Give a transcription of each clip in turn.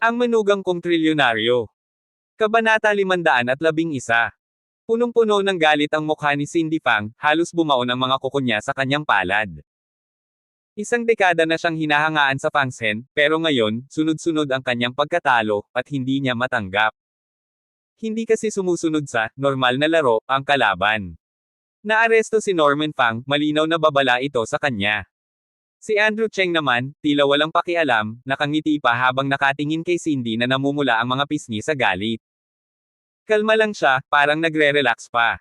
Ang manugang kong trilyonaryo. Kabanata 511. Punong-puno ng galit ang mukha ni Cindy Fang, halos bumaon ang mga kuko niya sa kanyang palad. Isang dekada na siyang hinahangaan sa Fangsen, pero ngayon, sunod-sunod ang kanyang pagkatalo, at hindi niya matanggap. Hindi kasi sumusunod sa normal na laro ang kalaban. Naaresto si Norman Fang, malinaw na babala ito sa kanya. Si Andrew Cheng naman, tila walang pakialam, nakangiti pa habang nakatingin kay Cindy na namumula ang mga pisngi sa galit. Kalma lang siya, parang nagre-relax pa.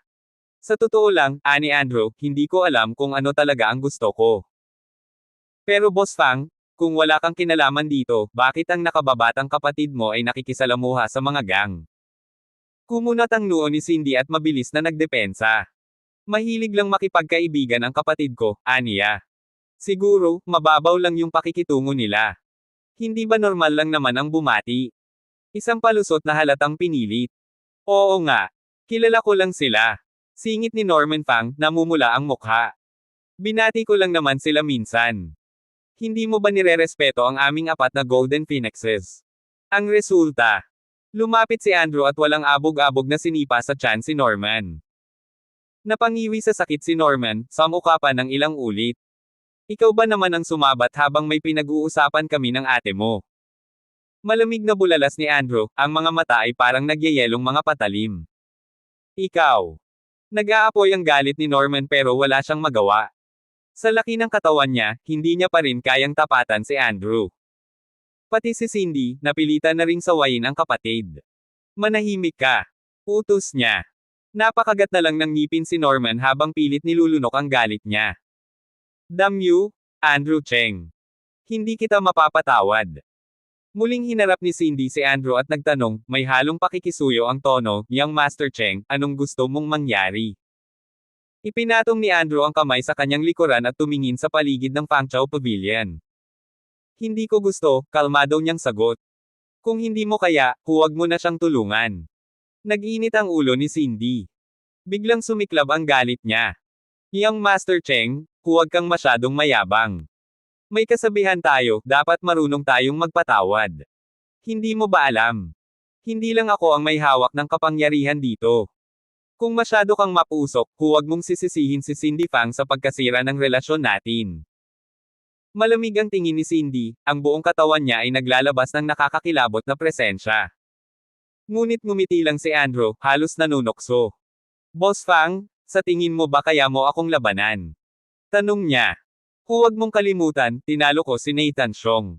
Sa totoo lang, ani Andrew, hindi ko alam kung ano talaga ang gusto ko. Pero Boss Fang, kung wala kang kinalaman dito, bakit ang nakababatang kapatid mo ay nakikisalamuha sa mga gang? Kumunat ang noo ni Cindy at mabilis na nagdepensa. Mahilig lang makipagkaibigan ang kapatid ko, aniya. Siguro, mababaw lang yung pakikitungo nila. Hindi ba normal lang naman ang bumati? Isang palusot na halatang pinilit. Oo nga. Kilala ko lang sila. Singit ni Norman Fang, namumula ang mukha. Binati ko lang naman sila minsan. Hindi mo ba nirerespeto ang aming apat na Golden Phoenixes? Ang resulta. Lumapit si Andrew at walang abog-abog na sinipa sa tiyan si Norman. Napangiwi sa sakit si Norman, sa mukha pa ng ilang ulit. Ikaw ba naman ang sumabat habang may pinag-uusapan kami ng ate mo? Malamig na bulalas ni Andrew, ang mga mata ay parang nagyayelong mga patalim. Ikaw. Nag-aapoy ang galit ni Norman pero wala siyang magawa. Sa laki ng katawan niya, hindi niya pa rin kayang tapatan si Andrew. Pati si Cindy, napilitan na ring sawayin ang kapatid. Manahimik ka. Utos niya. Napakagat na lang ng ngipin si Norman habang pilit nilulunok ang galit niya. Damn you, Andrew Cheng. Hindi kita mapapatawad. Muling hinarap ni Cindy si Andrew at nagtanong, may halong pakikisuyo ang tono, Young Master Cheng, anong gusto mong mangyari? Ipinatong ni Andrew ang kamay sa kanyang likuran at tumingin sa paligid ng Fangchao Pavilion. Hindi ko gusto, kalmado niyang sagot. Kung hindi mo kaya, huwag mo na siyang tulungan. Nag-init ang ulo ni Cindy. Biglang sumiklab ang galit niya. Young Master Cheng, huwag kang masyadong mayabang. May kasabihan tayo, dapat marunong tayong magpatawad. Hindi mo ba alam? Hindi lang ako ang may hawak ng kapangyarihan dito. Kung masyado kang mapusok, huwag mong sisisihin si Cindy Fang sa pagkasira ng relasyon natin. Malamig ang tingin ni Cindy, ang buong katawan niya ay naglalabas ng nakakakilabot na presensya. Ngunit ngumiti lang si Andrew, halos nanunokso. Boss Fang, sa tingin mo ba kaya mo akong labanan? Tanong niya. Huwag mong kalimutan, tinalo ko si Nathan Xiong.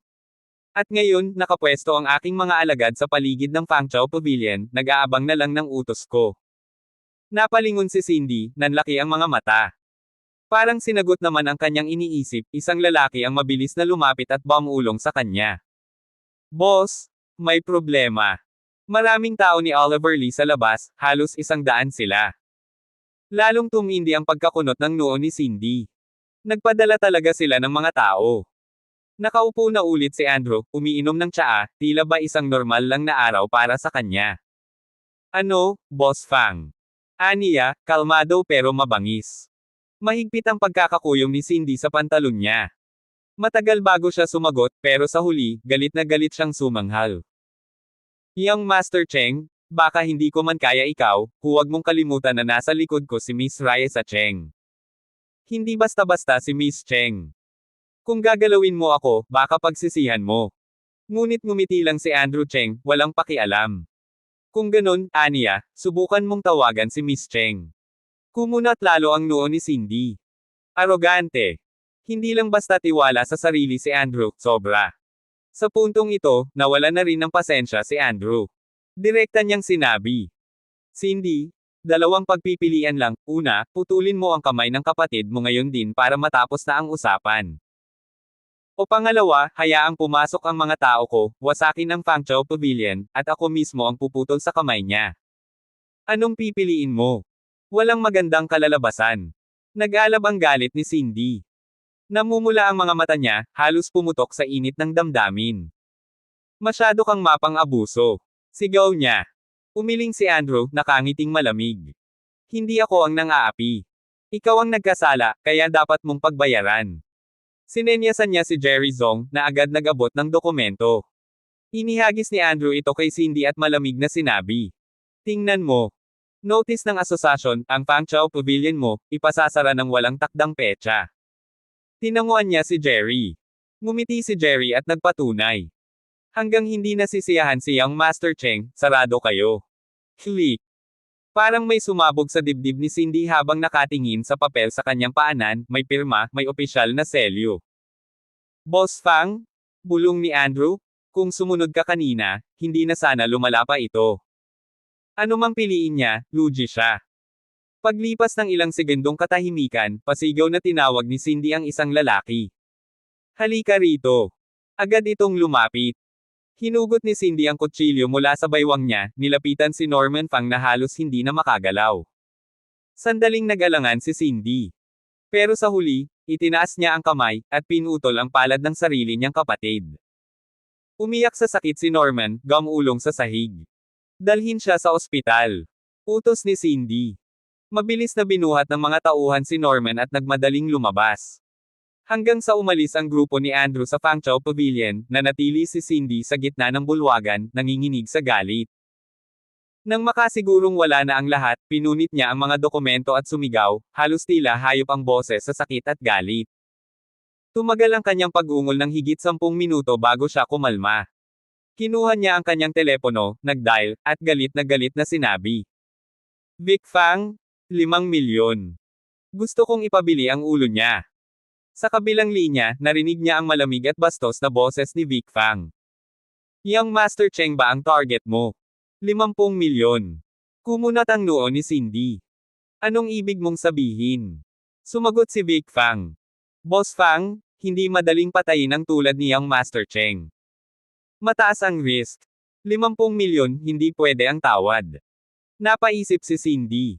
At ngayon, nakapwesto ang aking mga alagad sa paligid ng Fangchao Pavilion, nag-aabang na lang ng utos ko. Napalingon si Cindy, nanlaki ang mga mata. Parang sinagot naman ang kanyang iniisip, isang lalaki ang mabilis na lumapit at bumulong sa kanya. Boss, may problema. Maraming tao ni Oliver Lee sa labas, halos 100 sila. Lalong tumindi ang pagkakunot ng noo ni Cindy. Nagpadala talaga sila ng mga tao. Nakaupo na ulit si Andrew, umiinom ng tsaa, tila ba isang normal lang na araw para sa kanya. Ano, Boss Fang? Aniya, kalmado pero mabangis. Mahigpit ang pagkakakuyong ni Cindy sa pantalon niya. Matagal bago siya sumagot, pero sa huli, galit na galit siyang sumanghal. Young Master Cheng, baka hindi ko man kaya ikaw, huwag mong kalimutan na nasa likod ko si Miss Raisa Cheng. Hindi basta-basta si Miss Cheng. Kung gagalawin mo ako, baka pagsisihan mo. Ngunit ngumiti lang si Andrew Cheng, walang pakialam. Kung ganun, aniya, subukan mong tawagan si Miss Cheng. Kumunat lalo ang noo ni Cindy. Arogante. Hindi lang basta tiwala sa sarili si Andrew, sobra. Sa puntong ito, nawala na rin ng pasensya si Andrew. Direkta niyang sinabi. Cindy, dalawang pagpipilian lang, una, putulin mo ang kamay ng kapatid mo ngayon din para matapos na ang usapan. O pangalawa, hayaang pumasok ang mga tao ko, wasakin ang Fangchao Pavilion, at ako mismo ang puputol sa kamay niya. Anong pipiliin mo? Walang magandang kalalabasan. Nag-alab ang galit ni Cindy. Namumula ang mga mata niya, halos pumutok sa init ng damdamin. Masyado kang mapang-abuso. Sigaw niya. Umiling si Andrew, nakangiting malamig. Hindi ako ang nang-aapi. Ikaw ang nagkasala, kaya dapat mong pagbayaran. Sinenyasan niya si Jerry Zong, na agad nag-abot ng dokumento. Inihagis ni Andrew ito kay Cindy at malamig na sinabi. Tingnan mo. Notice ng asosasyon, ang Fangchao Pavilion mo, ipasasara ng walang takdang petsa. Tinanguan niya si Jerry. Ngumiti si Jerry at nagpatunay. Hanggang hindi nasisiyahan si Young Master Cheng, sarado kayo. Click. Parang may sumabog sa dibdib ni Cindy habang nakatingin sa papel sa kanyang paanan, may pirma, may opisyal na selyo. Boss Fang? Bulong ni Andrew? Kung sumunod ka kanina, hindi na sana lumala pa ito. Ano mang piliin niya, lugi siya. Paglipas ng ilang segundong katahimikan, pasigaw na tinawag ni Cindy ang isang lalaki. Halika rito. Agad itong lumapit. Hinugot ni Cindy ang kutsilyo mula sa baywang niya, nilapitan si Norman Fang na halos hindi na makagalaw. Sandaling nag-alangan si Cindy. Pero sa huli, itinaas niya ang kamay, at pinutol ang palad ng sarili niyang kapatid. Umiyak sa sakit si Norman, gamulong sa sahig. Dalhin siya sa ospital. Utos ni Cindy. Mabilis na binuhat ng mga tauhan si Norman at nagmadaling lumabas. Hanggang sa umalis ang grupo ni Andrew sa Fangchao Pavilion, nanatili si Cindy sa gitna ng bulwagan, nanginginig sa galit. Nang makasigurong wala na ang lahat, pinunit niya ang mga dokumento at sumigaw, halos tila hayop ang boses sa sakit at galit. Tumagal ang kanyang pag-ungol ng higit 10 minuto bago siya kumalma. Kinuha niya ang kanyang telepono, nag-dial, at galit na sinabi. Vic Fang? 5 milyon. Gusto kong ipabili ang ulo niya. Sa kabilang linya, narinig niya ang malamig at bastos na boses ni Vic Fang. Young Master Cheng ba ang target mo? 50 milyon. Kumunat ang noo ni Cindy. Anong ibig mong sabihin? Sumagot si Vic Fang. Boss Fang, hindi madaling patayin ang tulad ni Young Master Cheng. Mataas ang risk. 50 milyon, hindi pwede ang tawad. Napaisip si Cindy.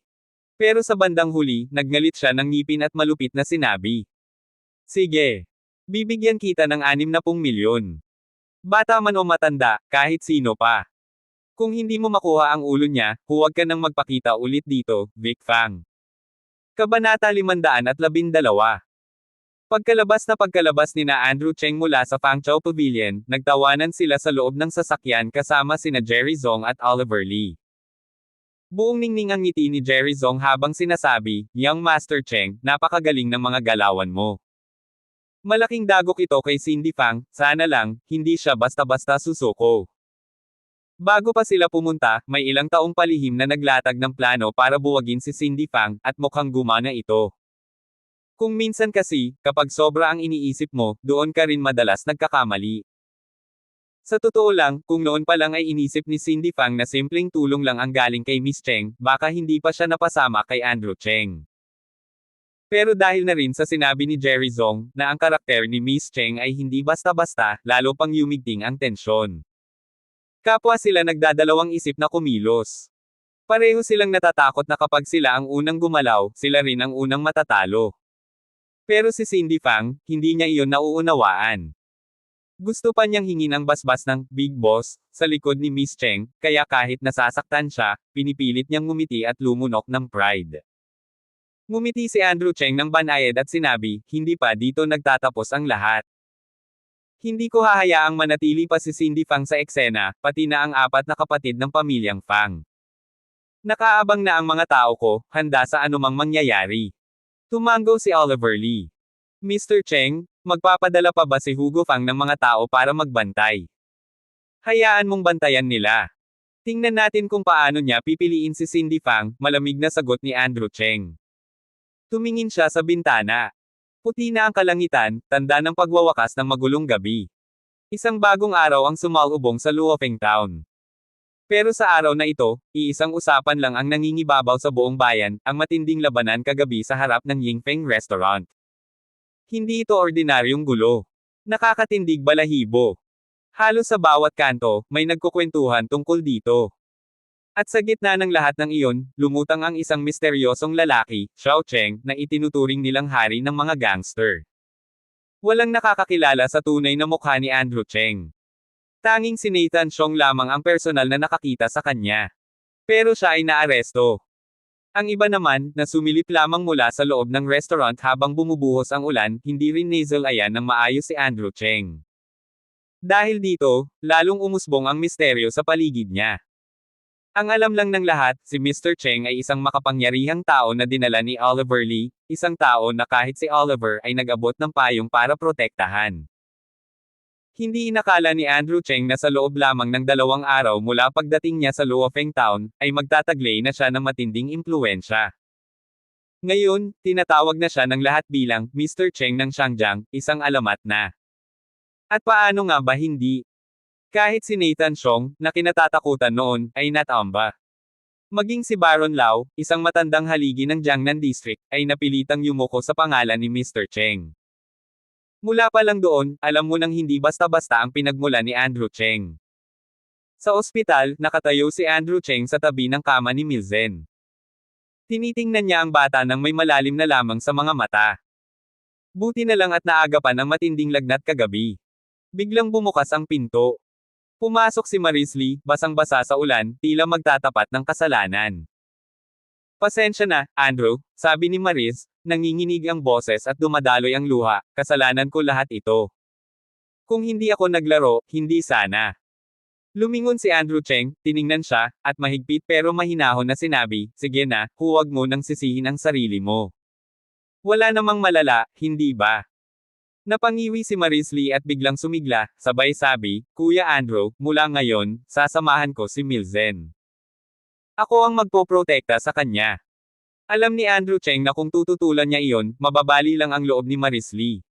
Pero sa bandang huli, nagngalit siya ng ngipin at malupit na sinabi. Sige. Bibigyan kita ng 60 milyon. Bata man o matanda, kahit sino pa. Kung hindi mo makuha ang ulo niya, huwag ka nang magpakita ulit dito, Vic Fang. Kabanata 512. Pagkalabas ni na Andrew Cheng mula sa Fangchao Pavilion, nagtawanan sila sa loob ng sasakyan kasama sina Jerry Zong at Oliver Lee. Buong ningning ang ngiti ni Jerry Zong habang sinasabi, Young Master Cheng, napakagaling ng mga galawan mo. Malaking dagok ito kay Cindy Fang, sana lang, hindi siya basta-basta susuko. Bago pa sila pumunta, may ilang taong palihim na naglatag ng plano para buwagin si Cindy Fang, at mukhang gumana ito. Kung minsan kasi, kapag sobra ang iniisip mo, doon ka rin madalas nagkakamali. Sa totoo lang, kung noon pa lang ay inisip ni Cindy Fang na simpleng tulong lang ang galing kay Miss Cheng, baka hindi pa siya napasama kay Andrew Cheng. Pero dahil na rin sa sinabi ni Jerry Zong, na ang karakter ni Miss Cheng ay hindi basta-basta, lalo pang yumigting ang tensyon. Kapwa sila nagdadalawang isip na kumilos. Pareho silang natatakot na kapag sila ang unang gumalaw, sila rin ang unang matatalo. Pero si Cindy Fang, hindi niya iyon nauunawaan. Gusto pa niyang hingin ang basbas ng Big Boss sa likod ni Miss Cheng, kaya kahit nasasaktan siya, pinipilit niyang ngumiti at lumunok ng pride. Ngumiti si Andrew Cheng ng banayad at sinabi, hindi pa dito nagtatapos ang lahat. Hindi ko hahayaang manatili pa si Cindy Fang sa eksena, pati na ang 4 na kapatid ng pamilyang Fang. Nakaabang na ang mga tao ko, handa sa anumang mangyayari. Tumango si Oliver Lee. Mr. Cheng, magpapadala pa ba si Hugo Fang ng mga tao para magbantay? Hayaan mong bantayan nila. Tingnan natin kung paano niya pipiliin si Cindy Fang, malamig na sagot ni Andrew Cheng. Tumingin siya sa bintana. Puti na ang kalangitan, tanda ng pagwawakas ng magulong gabi. Isang bagong araw ang sumalubong sa Luofeng Town. Pero sa araw na ito, iisang usapan lang ang nangingibabaw sa buong bayan, ang matinding labanan kagabi sa harap ng Yingfeng Restaurant. Hindi ito ordinaryong gulo. Nakakatindig balahibo. Halos sa bawat kanto, may nagkukwentuhan tungkol dito. At sa gitna ng lahat ng iyon, lumutang ang isang misteryosong lalaki, Xiao Cheng, na itinuturing nilang hari ng mga gangster. Walang nakakakilala sa tunay na mukha ni Andrew Cheng. Tanging si Nathan Xiong lamang ang personal na nakakita sa kanya. Pero siya ay naaresto. Ang iba naman, na sumilip lamang mula sa loob ng restaurant habang bumubuhos ang ulan, hindi rin nasal ayan ng maayos si Andrew Cheng. Dahil dito, lalong umusbong ang misteryo sa paligid niya. Ang alam lang ng lahat, si Mr. Cheng ay isang makapangyarihang tao na dinala ni Oliver Lee, isang tao na kahit si Oliver ay nag-abot ng payong para protektahan. Hindi inakala ni Andrew Cheng na sa loob lamang ng 2 araw mula pagdating niya sa Luofeng Town, ay magtataglay na siya ng matinding impluwensya. Ngayon, tinatawag na siya ng lahat bilang Mr. Cheng ng Xiangjiang, isang alamat na. At paano nga ba hindi? Kahit si Nathan Xiong, na kinatatakutan noon, ay natamba. Maging si Baron Lau, isang matandang haligi ng Jiangnan District, ay napilitang yumuko sa pangalan ni Mr. Cheng. Mula pa lang doon, alam mo nang hindi basta-basta ang pinagmula ni Andrew Cheng. Sa ospital, nakatayo si Andrew Cheng sa tabi ng kama ni Milzen. Tinitingnan niya ang bata nang may malalim na lamang sa mga mata. Buti na lang at naagapan ang matinding lagnat kagabi. Biglang bumukas ang pinto. Pumasok si Maris Lee, basang-basa sa ulan, tila magtatapat ng kasalanan. Pasensya na, Andrew, sabi ni Maris, nanginginig ang boses at dumadaloy ang luha, kasalanan ko lahat ito. Kung hindi ako naglaro, hindi sana. Lumingon si Andrew Cheng, tiningnan siya, at mahigpit pero mahinahon na sinabi, sige na, huwag mo nang sisihin ang sarili mo. Wala namang malala, hindi ba? Napangiwi si Maris Lee at biglang sumigla, sabay sabi, Kuya Andrew, mula ngayon, sasamahan ko si Milzen. Ako ang magpoprotekta sa kanya. Alam ni Andrew Cheng na kung tututulan niya iyon, mababali lang ang loob ni Maris Lee.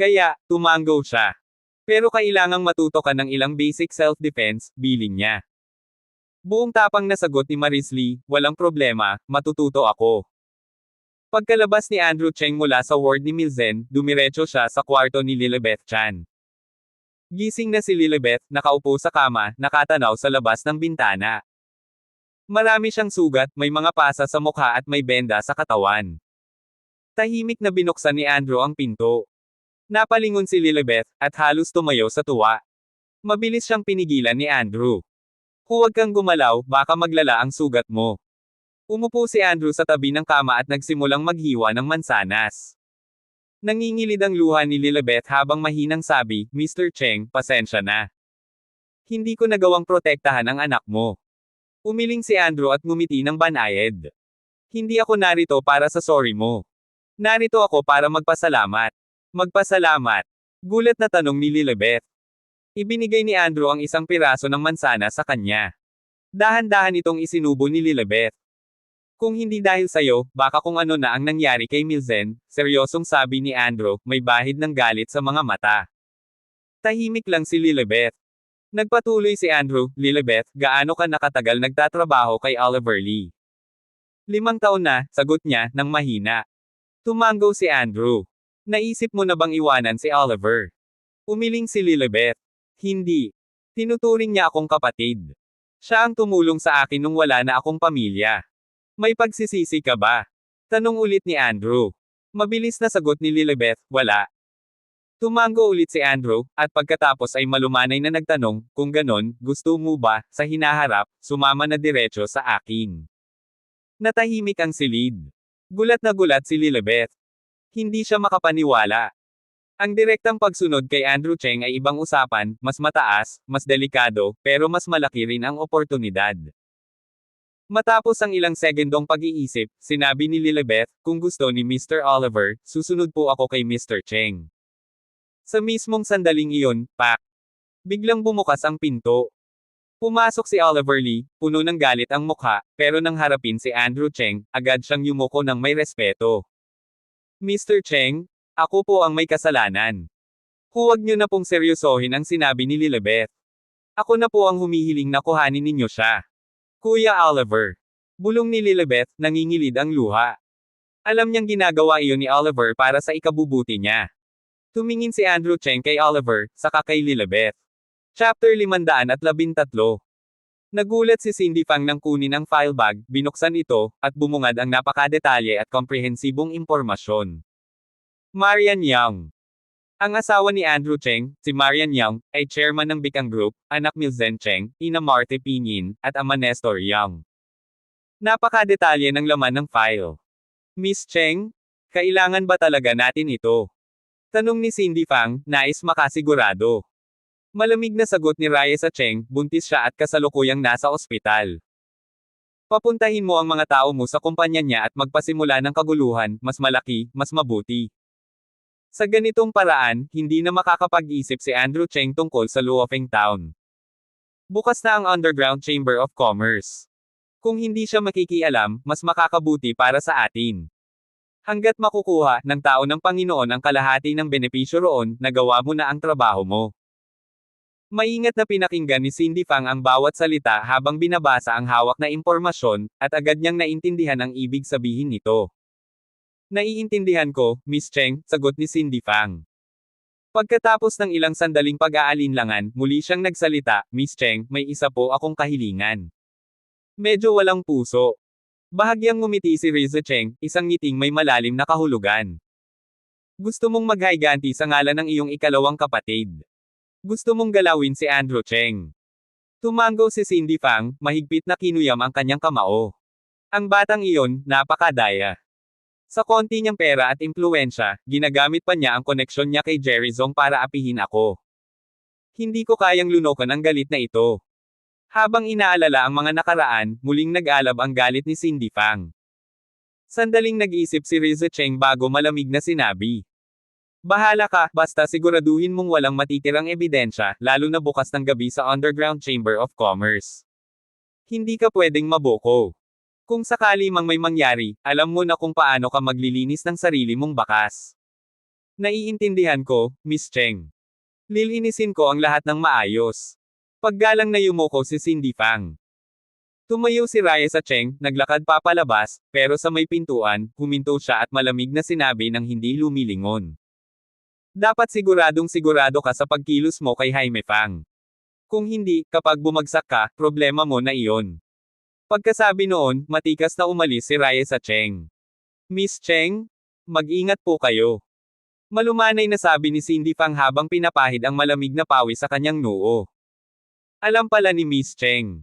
Kaya, tumango siya. Pero kailangang matuto ka ng ilang basic self-defense, biling niya. Buong tapang na sagot ni Maris Lee, walang problema, matututo ako. Pagkalabas ni Andrew Cheng mula sa ward ni Milzen, dumiretso siya sa kwarto ni Lilibeth Chan. Gising na si Lilibeth, nakaupo sa kama, nakatanaw sa labas ng bintana. Marami siyang sugat, may mga pasa sa mukha at may benda sa katawan. Tahimik na binuksan ni Andrew ang pinto. Napalingon si Lilibeth, at halos tumayo sa tuwa. Mabilis siyang pinigilan ni Andrew. Huwag kang gumalaw, baka maglala ang sugat mo. Umupo si Andrew sa tabi ng kama at nagsimulang maghiwa ng mansanas. Nangingilid ang luha ni Lilibeth habang mahinang sabi, Mr. Cheng, pasensya na. Hindi ko nagawang protektahan ang anak mo. Umiling si Andrew at ngumiti ng banayad. Hindi ako narito para sa sorry mo. Narito ako para magpasalamat. Magpasalamat. Gulat na tanong ni Lilibeth. Ibinigay ni Andrew ang isang piraso ng mansana sa kanya. Dahan-dahan itong isinubo ni Lilibeth. Kung hindi dahil sa'yo, baka kung ano na ang nangyari kay Milzen, seryosong sabi ni Andrew, may bahid ng galit sa mga mata. Tahimik lang si Lilibeth. Nagpatuloy si Andrew, Lilibeth, gaano ka nakatagal nagtatrabaho kay Oliver Lee? 5 taon na, sagot niya, nang mahina. Tumango si Andrew. Naisip mo na bang iwanan si Oliver? Umiling si Lilibeth. Hindi. Tinuturing niya akong kapatid. Siya ang tumulong sa akin nung wala na akong pamilya. May pagsisisi ka ba? Tanong ulit ni Andrew. Mabilis na sagot ni Lilibeth, wala. Tumango ulit si Andrew, at pagkatapos ay malumanay na nagtanong, kung ganon, gusto mo ba, sa hinaharap, sumama na diretso sa akin. Natahimik ang silid. Gulat na gulat si Lilibeth. Hindi siya makapaniwala. Ang direktang pagsunod kay Andrew Cheng ay ibang usapan, mas mataas, mas delikado, pero mas malaki rin ang oportunidad. Matapos ang ilang segundong pag-iisip, sinabi ni Lilibeth, kung gusto ni Mr. Oliver, susunod po ako kay Mr. Cheng. Sa mismong sandaling iyon, pak! Biglang bumukas ang pinto. Pumasok si Oliver Lee, puno ng galit ang mukha, pero nang harapin si Andrew Cheng, agad siyang yumuko ng may respeto. Mr. Cheng, ako po ang may kasalanan. Huwag niyo na pong seryosohin ang sinabi ni Lilibeth. Ako na po ang humihiling na kuhanin ninyo siya. Kuya Oliver. Bulong ni Lilibeth, nangingilid ang luha. Alam niyang ginagawa iyon ni Oliver para sa ikabubuti niya. Tumingin si Andrew Cheng kay Oliver, saka kay Lilibeth. Chapter 513. Nagulat si Cindy Fang nang kunin ang file bag, binuksan ito, at bumungad ang napakadetalye at komprehensibong impormasyon. Marian Yang. Ang asawa ni Andrew Cheng, si Marian Yang, ay chairman ng Bicang Group, anak Milzen Cheng, ina Marte Pinyin, at ama Nestor Yang. Napakadetalye ng laman ng file. Miss Cheng, kailangan ba talaga natin ito? Tanong ni Cindy Fang, nais makasigurado. Malamig na sagot ni Raya sa Cheng, buntis siya at kasalukuyang nasa ospital. Papuntahin mo ang mga tao mo sa kumpanya niya at magpasimula ng kaguluhan, mas malaki, mas mabuti. Sa ganitong paraan, hindi na makakapag-isip si Andrew Cheng tungkol sa Luofeng Town. Bukas na ang Underground Chamber of Commerce. Kung hindi siya makikialam, mas makakabuti para sa atin. Hanggat makukuha ng tao ng Panginoon ang kalahati ng benepisyo roon, nagawa mo na ang trabaho mo. Maingat na pinakinggan ni Cindy Fang ang bawat salita habang binabasa ang hawak na impormasyon, at agad niyang naintindihan ang ibig sabihin nito. Naiintindihan ko, Miss Cheng, sagot ni Cindy Fang. Pagkatapos ng ilang sandaling pag-aalinlangan, muli siyang nagsalita, Miss Cheng, may isa po akong kahilingan. Medyo walang puso. Bahagyang ngumiti si Rizzo Cheng, isang ngiting may malalim na kahulugan. Gusto mong maghayganti sa ngalan ng iyong ikalawang kapatid. Gusto mong galawin si Andrew Cheng. Tumango si Cindy Fang, mahigpit na kinuyam ang kanyang kamao. Ang batang iyon, napakadaya. Sa konti niyang pera at impluwensya, ginagamit pa niya ang koneksyon niya kay Jerry Zong para apihin ako. Hindi ko kayang lunokan ang galit na ito. Habang inaalala ang mga nakaraan, muling nag-alab ang galit ni Cindy Fang. Sandaling nag-isip si Rizzo Cheng bago malamig na sinabi. Bahala ka, basta siguraduhin mong walang matitirang ebidensya, lalo na bukas ng gabi sa Underground Chamber of Commerce. Hindi ka pwedeng maboko. Kung sakali mang may mangyari, alam mo na kung paano ka maglilinis ng sarili mong bakas. Naiintindihan ko, Miss Cheng. Lilinisin ko ang lahat ng maayos. Paggalang na yumuko si Cindy Fang. Tumayo si Raya sa Cheng, naglakad papalabas, pero sa may pintuan, huminto siya at malamig na sinabi ng hindi lumilingon. Dapat siguradong sigurado ka sa pagkilos mo kay Jaime Fang. Kung hindi, kapag bumagsak ka, problema mo na iyon. Pagkasabi noon, matikas na umalis si Raya sa Cheng. Miss Cheng? Mag-ingat po kayo. Malumanay na sabi ni Cindy Fang habang pinapahid ang malamig na pawis sa kanyang noo. Alam pala ni Miss Cheng.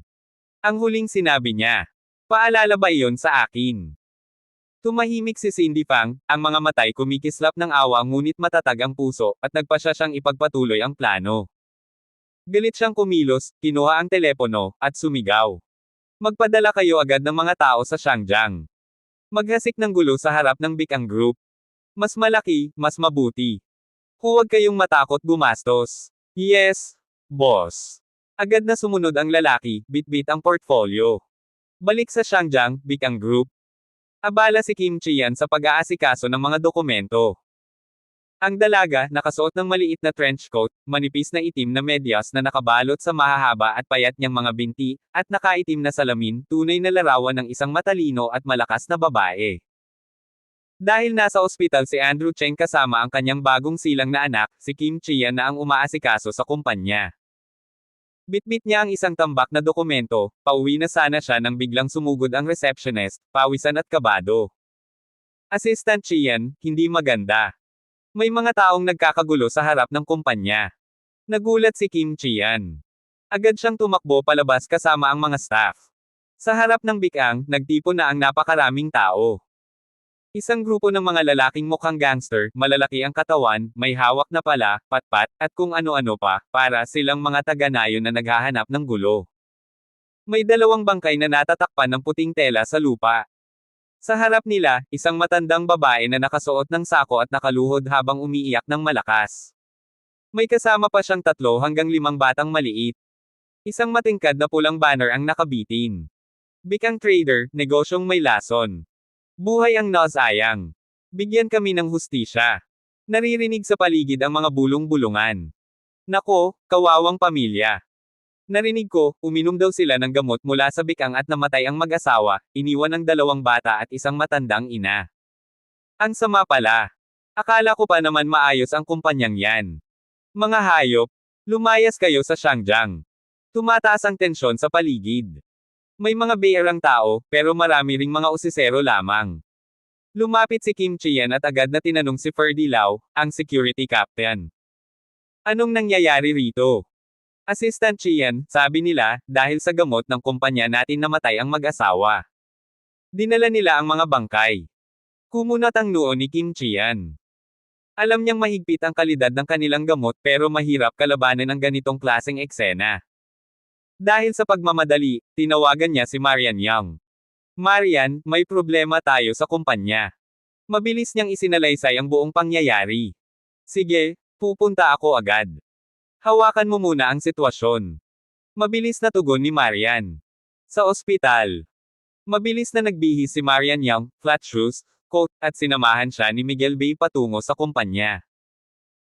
Ang huling sinabi niya. Paalala ba iyon sa akin? Tumahimik si Cindy Fang, ang mga matay kumikislap ng awa ngunit matatag ang puso, at nagpasya siyang ipagpatuloy ang plano. Galit siyang kumilos, kinuha ang telepono, at sumigaw. Magpadala kayo agad ng mga tao sa Xiangjiang. Maghasik ng gulo sa harap ng Bicang Group. Mas malaki, mas mabuti. Huwag kayong matakot gumastos. Yes, boss. Agad na sumunod ang lalaki, bitbit ang portfolio. Balik sa Xiangjiang, Bicang Group. Abala si Kim Chian sa pag-aasikaso ng mga dokumento. Ang dalaga, nakasuot ng maliit na trench coat, manipis na itim na medyas na nakabalot sa mahahaba at payat niyang mga binti, at nakaitim na salamin, tunay na larawan ng isang matalino at malakas na babae. Dahil nasa ospital si Andrew Cheng kasama ang kanyang bagong silang na anak, si Kim Chian na ang umaasikaso sa kumpanya. Bitbit niya ang isang tambak na dokumento, pauwi na sana siya nang biglang sumugod ang receptionist, pawisan at kabado. Assistant Chian, hindi maganda. May mga taong nagkakagulo sa harap ng kumpanya. Nagulat si Kim Chian. Agad siyang tumakbo palabas kasama ang mga staff. Sa harap ng bikang, nagtipon na ang napakaraming tao. Isang grupo ng mga lalaking mukhang gangster, malalaki ang katawan, may hawak na pala, patpat, at kung ano-ano pa, para silang mga taga-nayon na naghahanap ng gulo. May dalawang bangkay na natatakpan ng puting tela sa lupa. Sa harap nila, isang matandang babae na nakasuot ng sako at nakaluhod habang umiiyak ng malakas. May kasama pa siyang 3 hanggang 5 batang maliit. Isang matingkad na pulang banner ang nakabitin. Bicang Trader, negosyong may lason. Buhay ang nausayang. Bigyan kami ng hustisya. Naririnig sa paligid ang mga bulong-bulungan. Nako, kawawang pamilya. Narinig ko, uminom daw sila ng gamot mula sa bikang at namatay ang mag-asawa, iniwan ng 2 bata at isang matandang ina. Ang sama pala. Akala ko pa naman maayos ang kumpanyang yan. Mga hayop, lumayas kayo sa Xiangjiang. Tumataas ang tensyon sa paligid. May mga beerang tao, pero marami ring mga usisero lamang. Lumapit si Kim Chian at agad na tinanong si Ferdy Lau, ang security captain. Anong nangyayari rito? Assistant Chian, sabi nila, dahil sa gamot ng kumpanya natin namatay ang mag-asawa. Dinala nila ang mga bangkay. Kumunat ang noo ni Kim Chian. Alam niyang mahigpit ang kalidad ng kanilang gamot pero mahirap kalabanan ang ganitong klaseng eksena. Dahil sa pagmamadali, tinawagan niya si Marian Young. Marian, may problema tayo sa kumpanya. Mabilis niyang isinalaysay ang buong pangyayari. Sige, pupunta ako agad. Hawakan mo muna ang sitwasyon. Mabilis na tugon ni Marian. Sa ospital. Mabilis na nagbihis si Marian Young, flat shoes, coat, at sinamahan siya ni Miguel Bay patungo sa kumpanya.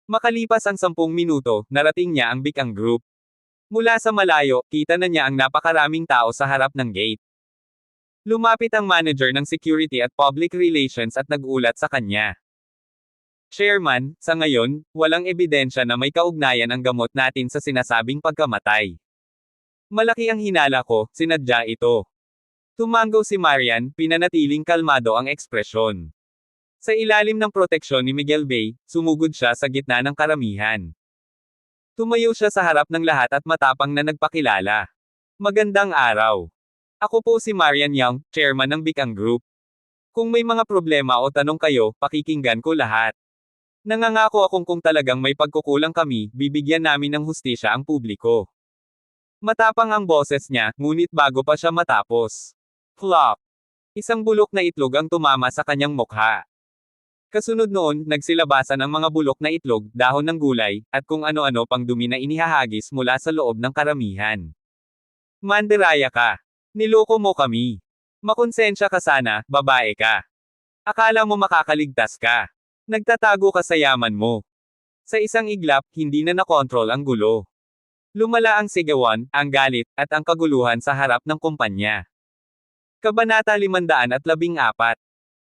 Makalipas ang 10 minuto, narating niya ang Bicang Group. Mula sa malayo, kita na niya ang napakaraming tao sa harap ng gate. Lumapit ang manager ng security at public relations at nagulat sa kanya. Chairman, sa ngayon, walang ebidensya na may kaugnayan ang gamot natin sa sinasabing pagkamatay. Malaki ang hinala ko, sinadya ito. Tumango si Marian, pinanatiling kalmado ang ekspresyon. Sa ilalim ng proteksyon ni Miguel Bay, sumugod siya sa gitna ng karamihan. Tumayo siya sa harap ng lahat at matapang na nagpakilala. Magandang araw. Ako po si Marian Young, chairman ng Bicang Group. Kung may mga problema o tanong kayo, pakikinggan ko lahat. Nangangako akong kung talagang may pagkukulang kami, bibigyan namin ng hustisya ang publiko. Matapang ang boses niya, ngunit bago pa siya matapos. Plop! Isang bulok na itlog ang tumama sa kanyang mukha. Kasunod noon, nagsilabasan ang mga bulok na itlog, dahon ng gulay, at kung ano-ano pang dumi na inihahagis mula sa loob ng karamihan. Mandiraya ka. Niloko mo kami. Makonsensya ka sana, babae ka. Akala mo makakaligtas ka. Nagtatago ka sa yaman mo. Sa isang iglap, hindi na nakontrol ang gulo. Lumala ang sigawan, ang galit, at ang kaguluhan sa harap ng kumpanya. Kabanata 514.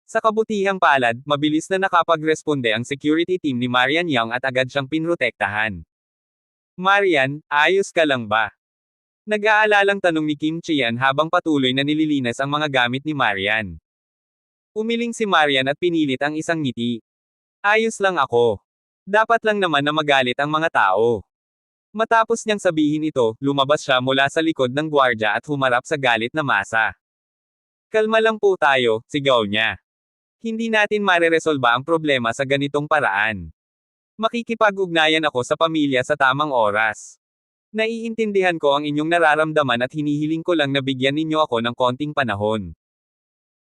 Sa kabutihang palad, mabilis na nakapagresponde ang security team ni Marian Young at agad siyang pinrotektahan. Marian, ayos ka lang ba? Nag-aalalang tanong ni Kim Chian habang patuloy na nililinis ang mga gamit ni Marian. Umiling si Marian at pinilit ang isang ngiti. Ayos lang ako. Dapat lang naman na magalit ang mga tao. Matapos niyang sabihin ito, lumabas siya mula sa likod ng gwardya at humarap sa galit na masa. Kalma lang po tayo, sigaw niya. Hindi natin mareresolba ang problema sa ganitong paraan. Makikipag-ugnayan ako sa pamilya sa tamang oras. Naiintindihan ko ang inyong nararamdaman at hinihiling ko lang na bigyan ninyo ako ng konting panahon.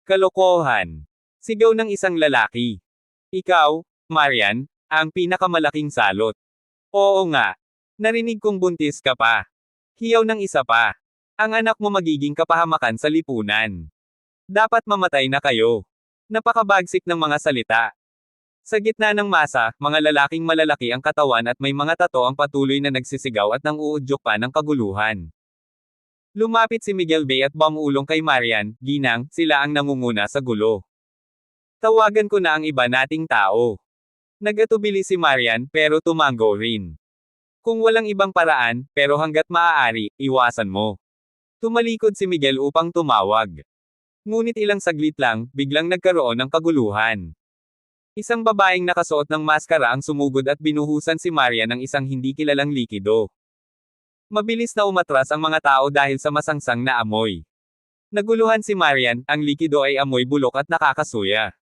Kalokohan. Sigaw ng isang lalaki. Ikaw, Marian, ang pinakamalaking salot. Oo nga. Narinig kong buntis ka pa. Hiyaw ng isa pa. Ang anak mo magiging kapahamakan sa lipunan. Dapat mamatay na kayo. Napakabagsik ng mga salita. Sa gitna ng masa, mga lalaking malalaki ang katawan at may mga tato ang patuloy na nagsisigaw at nanguudyok pa ng kaguluhan. Lumapit si Miguel Bay at bumulong kay Marian, ginang, sila ang nangunguna sa gulo. Tawagan ko na ang iba nating tao. Nagatubili si Marian, pero tumango rin. Kung walang ibang paraan, pero hanggat maaari, iwasan mo. Tumalikod si Miguel upang tumawag. Ngunit ilang saglit lang, biglang nagkaroon ng kaguluhan. Isang babaeng nakasuot ng maskara ang sumugod at binuhusan si Marian ng isang hindi kilalang likido. Mabilis na umatras ang mga tao dahil sa masangsang na amoy. Naguluhan si Marian, ang likido ay amoy bulok at nakakasuya.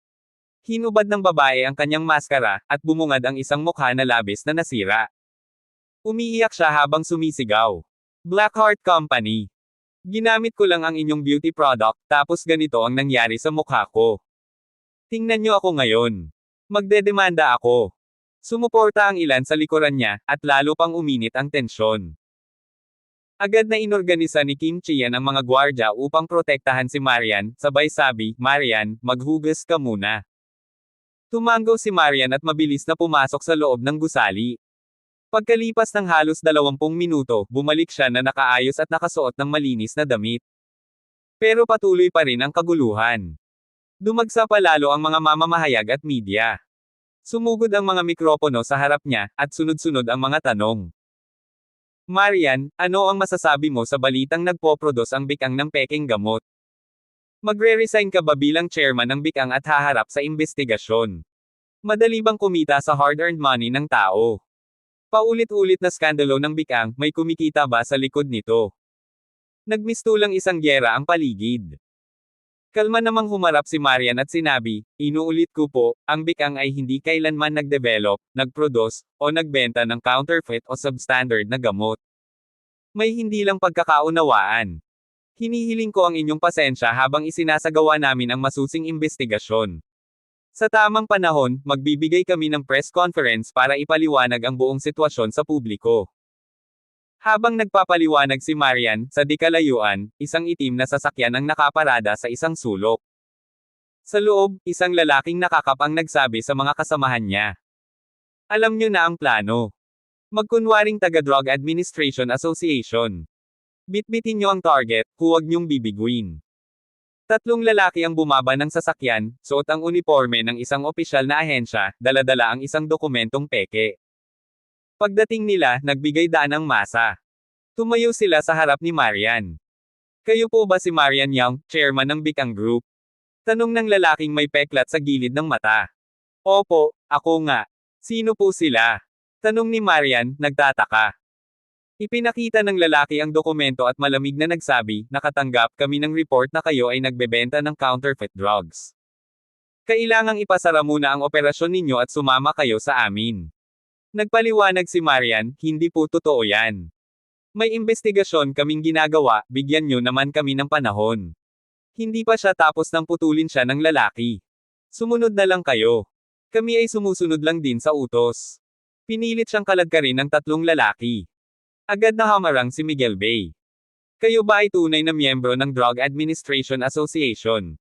Hinubad ng babae ang kanyang maskara, at bumungad ang isang mukha na labis na nasira. Umiiyak siya habang sumisigaw. Blackheart Company. Ginamit ko lang ang inyong beauty product, tapos ganito ang nangyari sa mukha ko. Tingnan niyo ako ngayon. Magdedemanda ako. Sumuporta ang ilan sa likuran niya, at lalo pang uminit ang tensyon. Agad na inorganisa ni Kim Chian ang mga gwardya upang protektahan si Marian, sabay sabi, Marian, maghugas ka muna. Tumango si Marian at mabilis na pumasok sa loob ng gusali. Pagkalipas ng halos 20 minuto, bumalik siya na nakaayos at nakasuot ng malinis na damit. Pero patuloy pa rin ang kaguluhan. Dumagsa pa lalo ang mga mamamahayag at media. Sumugod ang mga mikropono sa harap niya, at sunod-sunod ang mga tanong. Marian, ano ang masasabi mo sa balitang nagpoproduce ang Bicang ng pekeng gamot? Magre-resign ka ba bilang chairman ng Bicang at haharap sa investigasyon? Madali bang kumita sa hard-earned money ng tao? Paulit-ulit na skandalo ng Bicang, may kumikita ba sa likod nito? Nagmistulang isang gyera ang paligid. Kalma namang humarap si Marian at sinabi, inuulit ko po, ang bikang ay hindi kailanman nag-develop, nag-produce, o nagbenta ng counterfeit o substandard na gamot. May hindi lang pagkakaunawaan. Hinihiling ko ang inyong pasensya habang isinasagawa namin ang masusing investigasyon. Sa tamang panahon, magbibigay kami ng press conference para ipaliwanag ang buong sitwasyon sa publiko. Habang nagpapaliwanag si Marian, sa di kalayuan, isang itim na sasakyan ang nakaparada sa isang sulok. Sa loob, isang lalaking nakakap ang nagsabi sa mga kasamahan niya. Alam nyo na ang plano. Magkunwaring taga-Drug Administration Association. Bitbitin nyo ang target, huwag nyong bibiguin. Tatlong lalaki ang bumaba ng sasakyan, suot ang uniforme ng isang opisyal na ahensya, dala-dala ang isang dokumentong peke. Pagdating nila, nagbigay daan ng masa. Tumayo sila sa harap ni Marian. Kayo po ba si Marian Young, chairman ng Bikang Group? Tanong ng lalaking may peklat sa gilid ng mata. Opo, ako nga. Sino po sila? Tanong ni Marian, nagtataka. Ipinakita ng lalaki ang dokumento at malamig na nagsabi, nakatanggap kami ng report na kayo ay nagbebenta ng counterfeit drugs. Kailangang ipasara muna ang operasyon ninyo at sumama kayo sa amin. Nagpaliwanag si Marian, hindi po totoo yan. May investigasyon kaming ginagawa, bigyan nyo naman kami ng panahon. Hindi pa siya tapos nang putulin siya ng lalaki. Sumunod na lang kayo. Kami ay sumusunod lang din sa utos. Pinilit siyang kalagkarin ng tatlong lalaki. Agad na hamarang si Miguel Bay. Kayo ba ay tunay na miyembro ng Drug Administration Association?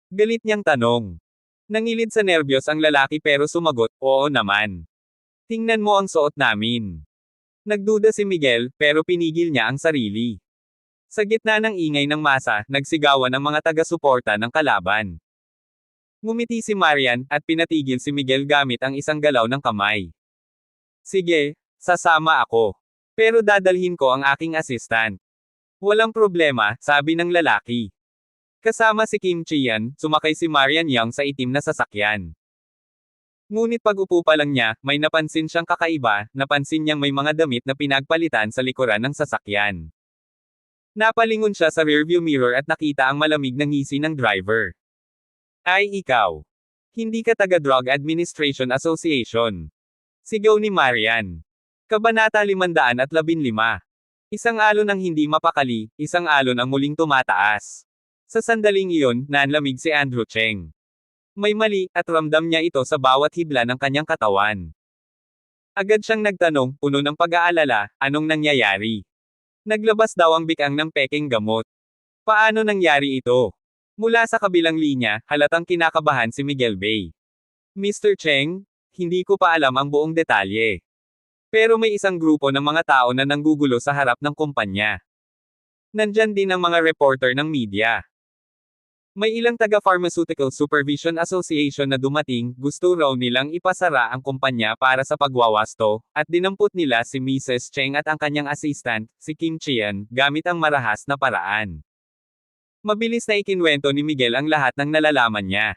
Galit niyang tanong. Nangilid sa nerbiyos ang lalaki pero sumagot, oo naman. Tingnan mo ang suot namin. Nagduda si Miguel, pero pinigil niya ang sarili. Sa gitna ng ingay ng masa, nagsigawan ang mga taga-suporta ng kalaban. Ngumiti si Marian, at pinatigil si Miguel gamit ang isang galaw ng kamay. Sige, sasama ako. Pero dadalhin ko ang aking assistant. Walang problema, sabi ng lalaki. Kasama si Kim Chian, sumakay si Marian Young sa itim na sasakyan. Ngunit pag-upo pa lang niya, may napansin siyang kakaiba, napansin niyang may mga damit na pinagpalitan sa likuran ng sasakyan. Napalingon siya sa rearview mirror at nakita ang malamig na ngisi ng driver. Ay ikaw. Hindi ka taga-Drug Administration Association. Sigaw ni Marian. Kabanata 515. Isang alon ang hindi mapakali, isang alon ang muling tumataas. Sa sandaling iyon, nanlamig si Andrew Cheng. May mali, at ramdam niya ito sa bawat hibla ng kanyang katawan. Agad siyang nagtanong, puno ng pag-aalala, anong nangyayari? Naglabas daw ang bikang ng pekeng gamot. Paano nangyari ito? Mula sa kabilang linya, halatang kinakabahan si Miguel Bay. Mr. Cheng, hindi ko pa alam ang buong detalye. Pero may isang grupo ng mga tao na nanggugulo sa harap ng kumpanya. Nandyan din ang mga reporter ng media. May ilang taga-Pharmaceutical Supervision Association na dumating, gusto raw nilang ipasara ang kumpanya para sa pagwawasto, at dinampot nila si Mrs. Cheng at ang kanyang assistant, si Kim Chian, gamit ang marahas na paraan. Mabilis na ikinwento ni Miguel ang lahat ng nalalaman niya.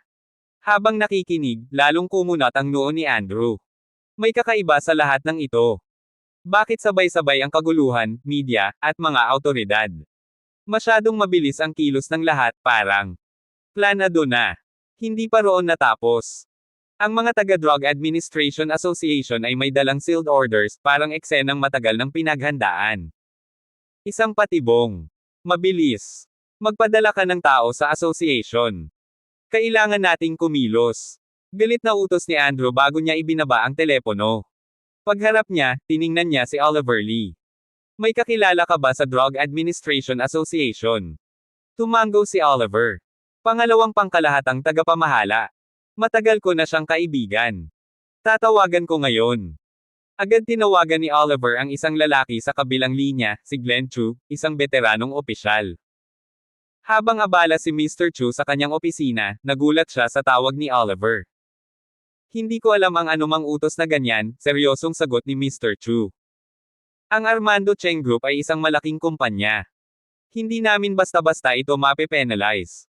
Habang nakikinig, lalong kumunat ang noo ni Andrew. May kakaiba sa lahat ng ito. Bakit sabay-sabay ang kaguluhan, media, at mga awtoridad? Masyadong mabilis ang kilos ng lahat, parang planado na. Hindi pa roon natapos. Ang mga taga-Drug Administration Association ay may dalang sealed orders, parang eksenang matagal ng pinaghandaan. Isang patibong. Mabilis. Magpadala ka ng tao sa association. Kailangan nating kumilos. Galit na utos ni Andrew bago niya ibinaba ang telepono. Pagharap niya, tiningnan niya si Oliver Lee. May kakilala ka ba sa Drug Administration Association? Tumango si Oliver. Pangalawang pangkalahatang tagapamahala. Matagal ko na siyang kaibigan. Tatawagan ko ngayon. Agad tinawagan ni Oliver ang isang lalaki sa kabilang linya, si Glenn Chu, isang veteranong opisyal. Habang abala si Mr. Chu sa kanyang opisina, nagulat siya sa tawag ni Oliver. Hindi ko alam ang anumang utos na ganyan, seryosong sagot ni Mr. Chu. Ang Armando Cheng Group ay isang malaking kumpanya. Hindi namin basta-basta ito mape-penalize.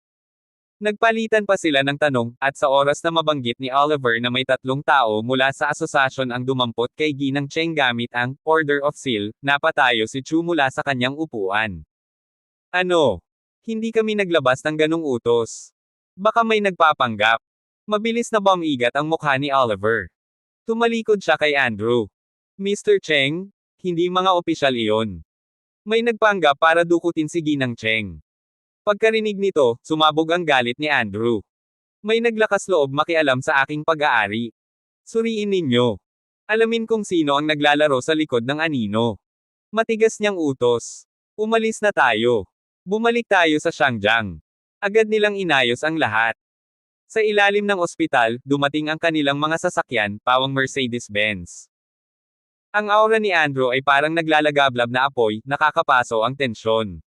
Nagpalitan pa sila ng tanong, at sa oras na mabanggit ni Oliver na may 3 tao mula sa asosasyon ang dumampot kay Ginang Cheng gamit ang Order of Seal, napatayo si Chu mula sa kanyang upuan. Ano? Hindi kami naglabas ng ganong utos. Baka may nagpapanggap. Mabilis na bumigat ang mukha ni Oliver. Tumalikod siya kay Andrew. Mr. Cheng, hindi mga opisyal iyon. May nagpanggap para dukutin si Ginang Cheng. Pagkarinig nito, sumabog ang galit ni Andrew. May naglakas loob makialam sa aking pag-aari. Suriin ninyo. Alamin kung sino ang naglalaro sa likod ng anino. Matigas niyang utos. Umalis na tayo. Bumalik tayo sa Shangjiang. Agad nilang inayos ang lahat. Sa ilalim ng ospital, dumating ang kanilang mga sasakyan, pawang Mercedes-Benz. Ang aura ni Andrew ay parang naglalagablab na apoy, nakakapaso ang tensyon.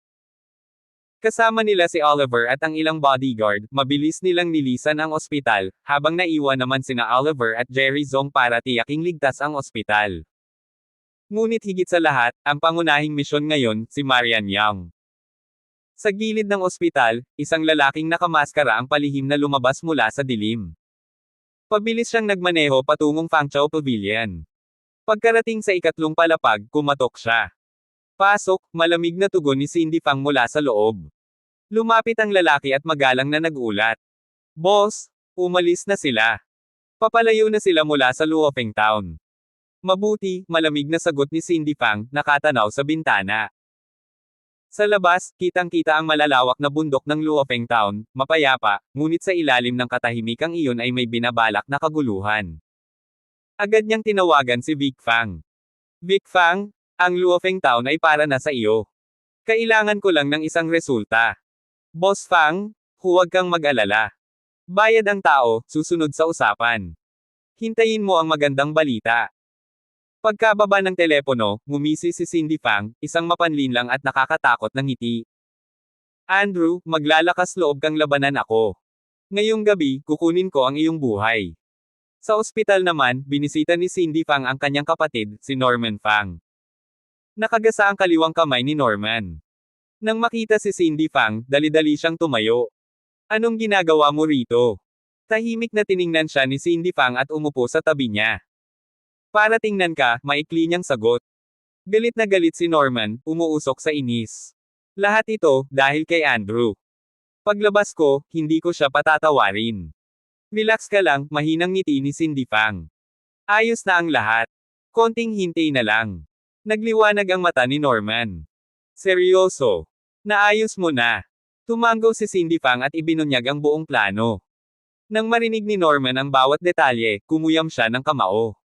Kasama nila si Oliver at ang ilang bodyguard, mabilis nilang nilisan ang ospital, habang naiwan naman sina Oliver at Jerry Zong para tiyaking ligtas ang ospital. Ngunit higit sa lahat, ang pangunahing misyon ngayon, si Marian Yang. Sa gilid ng ospital, isang lalaking nakamaskara ang palihim na lumabas mula sa dilim. Pabilis siyang nagmaneho patungong Fangchao Pavilion. Pagkarating sa ikatlong palapag, kumatok siya. Pasok, malamig na tugon ni Cindy Fang mula sa loob. Lumapit ang lalaki at magalang na nagulat. Boss, umalis na sila. Papalayo na sila mula sa Luofeng Town. Mabuti, malamig na sagot ni Cindy Fang, nakatanaw sa bintana. Sa labas, kitang-kita ang malalawak na bundok ng Luofeng Town, mapayapa, ngunit sa ilalim ng katahimikang iyon ay may binabalak na kaguluhan. Agad niyang tinawagan si Vic Fang. Vic Fang, ang Luofeng Town ay para na sa iyo. Kailangan ko lang ng isang resulta. Boss Fang, huwag kang mag-alala. Bayad ang tao, susunod sa usapan. Hintayin mo ang magandang balita. Pagkababa ng telepono, ngumisi si Cindy Fang, isang mapanlinlang at nakakatakot na ngiti. Andrew, maglalakas loob kang labanan ako. Ngayong gabi, kukunin ko ang iyong buhay. Sa ospital naman, binisita ni Cindy Fang ang kanyang kapatid, si Norman Fang. Nakagasa ang kaliwang kamay ni Norman. Nang makita si Cindy Fang, dali-dali siyang tumayo. Anong ginagawa mo rito? Tahimik na tiningnan siya ni Cindy Fang at umupo sa tabi niya. Para tingnan ka, maikli niyang sagot. Galit na galit si Norman, umuusok sa inis. Lahat ito, dahil kay Andrew. Paglabas ko, hindi ko siya patatawarin. Relax ka lang, mahinang ngiti ni Cindy Fang. Ayos na ang lahat. Konting hintay na lang. Nagliwanag ang mata ni Norman. Seryoso. Naayos mo na. Tumanggo si Cindy Fang at ibinunyag ang buong plano. Nang marinig ni Norman ang bawat detalye, kumuyam siya ng kamao.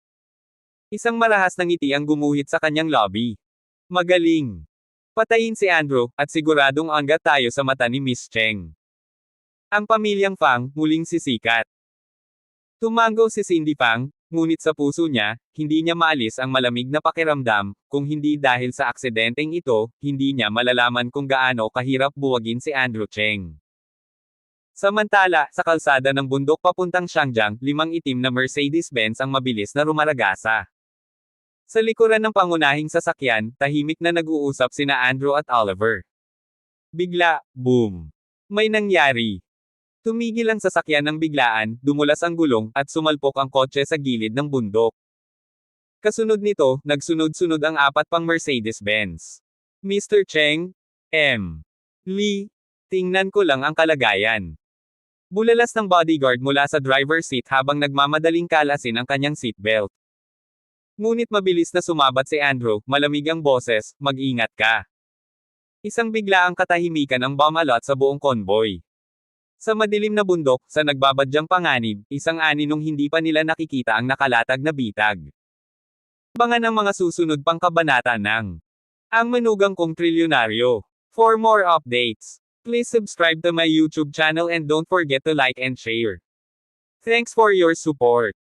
Isang marahas na ngiti ang gumuhit sa kanyang lobby. Magaling. Patayin si Andrew, at siguradong anggat tayo sa mata ni Miss Cheng. Ang pamilyang Fang, muling sisikat. Tumanggo si Cindy Fang, ngunit sa puso niya, hindi niya maalis ang malamig na pakiramdam, kung hindi dahil sa aksidenteng ito, hindi niya malalaman kung gaano kahirap buwagin si Andrew Cheng. Samantala, sa kalsada ng bundok papuntang Shangjiang, 5 itim na Mercedes-Benz ang mabilis na rumaragasa. Sa likuran ng pangunahing sasakyan, tahimik na nag-uusap sina Andrew at Oliver. Bigla, boom. May nangyari. Tumigil ang sasakyan ng biglaan, dumulas ang gulong, at sumalpok ang kotse sa gilid ng bundok. Kasunod nito, nagsunod-sunod ang 4 pang Mercedes-Benz. Mr. Cheng, M. Lee, tingnan ko lang ang kalagayan. Bulalas ng bodyguard mula sa driver's seat habang nagmamadaling kalasin ang kanyang seatbelt. Ngunit mabilis na sumabat si Andrew, malamig ang boses, mag-ingat ka. Isang biglaang katahimikan ang bumalot sa buong konvoy. Sa madilim na bundok, sa nagbabadyang panganib, isang aninong hindi pa nila nakikita ang nakalatag na bitag. Abangan ang mga susunod pang kabanata ng Ang Manugang Kong Trilyonaryo. For more updates, please subscribe to my YouTube channel and don't forget to like and share. Thanks for your support.